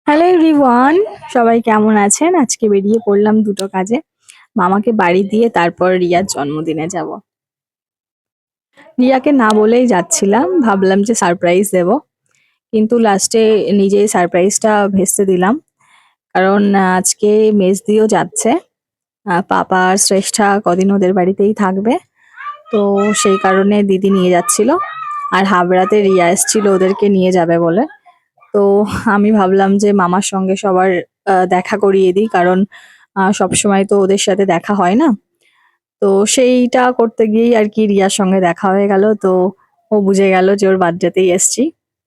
Hello everyone, সবাই কেমন আছেন? আজকে বেরিয়ে পড়লাম দুটো কাজে। মামাকে বাড়ি দিয়ে তারপর রিয়ার জন্মদিনে যাব। রিয়াকে না বলেই যাচ্ছিলাম, ভাবলাম যে সারপ্রাইজ দেব, কিন্তু লাস্টে নিজেই সারপ্রাইজটা ভেস্তে দিলাম। কারণ আজকে মেজদিও যাচ্ছে। পাপা আর শ্রেষ্ঠা কদিন ওদের বাড়িতেই থাকবে, তো সেই কারণে দিদি নিয়ে যাচ্ছিল। আর হাবড়াতে রিয়া এসেছিল ওদেরকে নিয়ে যাবে বলে। তো আমি ভাবলাম যে মামার সঙ্গে সবার দেখা করিয়ে দিই, কারণ সবসময় তো ওদের সাথে দেখা হয় না। তো সেইটা করতে গিয়েই আর কি রিয়ার সঙ্গে দেখা হয়ে গেল। তো ও বুঝে গেল যে ওর বার্থডেতেই এসছি।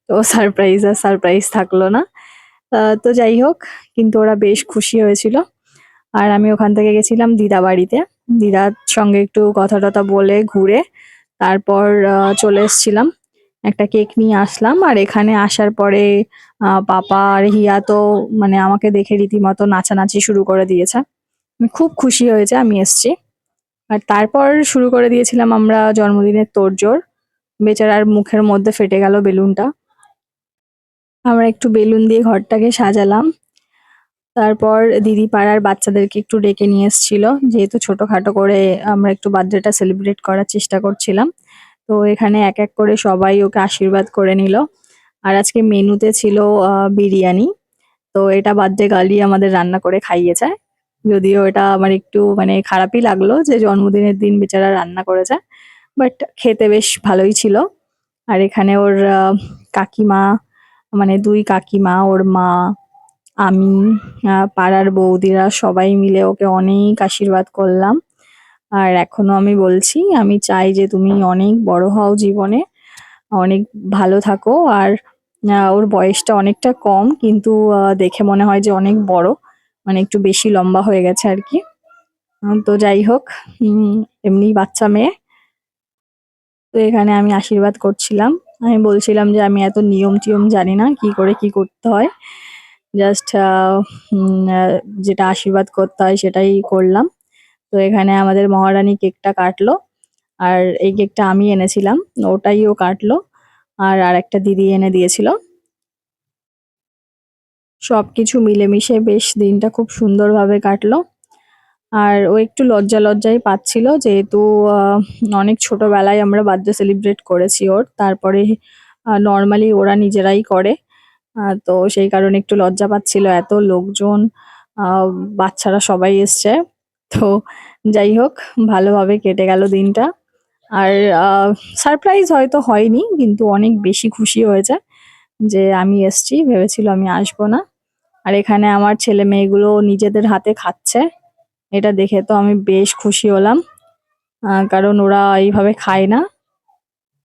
তো সারপ্রাইজ আর সারপ্রাইজ থাকলো না। তো যাই হোক, কিন্তু ওরা বেশ খুশি হয়েছিল। আর আমি ওখান থেকে গেছিলাম দিদা বাড়িতে। দিদার সঙ্গে একটু কথা টথা বলে ঘুরে তারপর চলে এসেছিলাম। একটা কেক নিয়ে আসলাম, আর এখানে আসার পরে পাপা আর হিয়া তো মানে আমাকে দেখে রীতিমতো নাচানাচি শুরু করে দিয়েছে। খুব খুশি হয়েছে আমি এসছি। আর তারপর শুরু করে দিয়েছিলাম আমরা জন্মদিনের তোড়জোড়। বেচারার মুখের মধ্যে ফেটে গেল বেলুনটা। আমরা একটু বেলুন দিয়ে ঘরটাকে সাজালাম। তারপর দিদি পাড়ার বাচ্চাদেরকে একটু ডেকে নিয়ে এসেছিল, যেহেতু ছোটখাটো করে আমরা একটু বার্থডেটা সেলিব্রেট করার চেষ্টা করছিলাম। তো এখানে এক এক করে সবাই ওকে আশীর্বাদ করে নিল। আর আজকে মেনুতে ছিল বিরিয়ানি। তো এটা বার্থডে গার্লই আমাদের রান্না করে খাইয়েছে। যদিও এটা আমার একটু মানে খারাপই লাগলো যে জন্মদিনের দিন বেচারা রান্না করেছে, বাট খেতে বেশ ভালোই ছিল। আর এখানে ওর কাকিমা, মানে দুই কাকিমা, ওর মা, আমি, পাড়ার বৌদিরা সবাই মিলে ওকে অনেক আশীর্বাদ করলাম। আর এখনো আমি বলছি, আমি চাই যে তুমি অনেক বড় হও জীবনে, অনেক ভালো থাকো। আর ওর বয়সটা অনেকটা কম, কিন্তু দেখে মনে হয় যে অনেক বড়, মানে একটু বেশি লম্বা হয়ে গেছে আর কি। তো যাই হোক, এমনি বাচ্চা মেয়ে। তো এখানে আমি আশীর্বাদ করছিলাম। আমি বলছিলাম যে আমি এত নিয়ম টিয়ম জানি না, কি করে কি করতে হয়। জাস্ট যেটা আশীর্বাদ করতে হয় সেটাই করলাম। তো এখানে আমাদের মহারানী কেকটা কাটলো। আর এই কেকটা আমি এনেছিলাম, ওটাই ও কাটলো। আর আরেকটা দিদি এনে দিয়েছিল। সবকিছু মিলেমিশে বেশ দিনটা খুব সুন্দরভাবে কাটলো। আর ও একটু লজ্জা লজ্জাই পাচ্ছিল, যেহেতু অনেক ছোটবেলায় আমরা বার্থডে সেলিব্রেট করেছি ওর। তারপরে নর্মালি ওরা নিজেরাই করে। তো সেই কারণে একটু লজ্জা পাচ্ছিল, এত লোকজন, আহ, বাচ্চারা সবাই এসছে। তো যাই হোক, ভালোভাবে কেটে গেল দিনটা। আর সারপ্রাইজ হয়তো হয়নি, কিন্তু অনেক বেশি খুশি হয়েছে যে আমি এসছি, ভেবেছিল আমি আসবো না। আর এখানে আমার ছেলে মেয়েগুলো নিজেদের হাতে খাচ্ছে, এটা দেখে তো আমি বেশ খুশি হলাম। কারণ ওরা এইভাবে খায় না।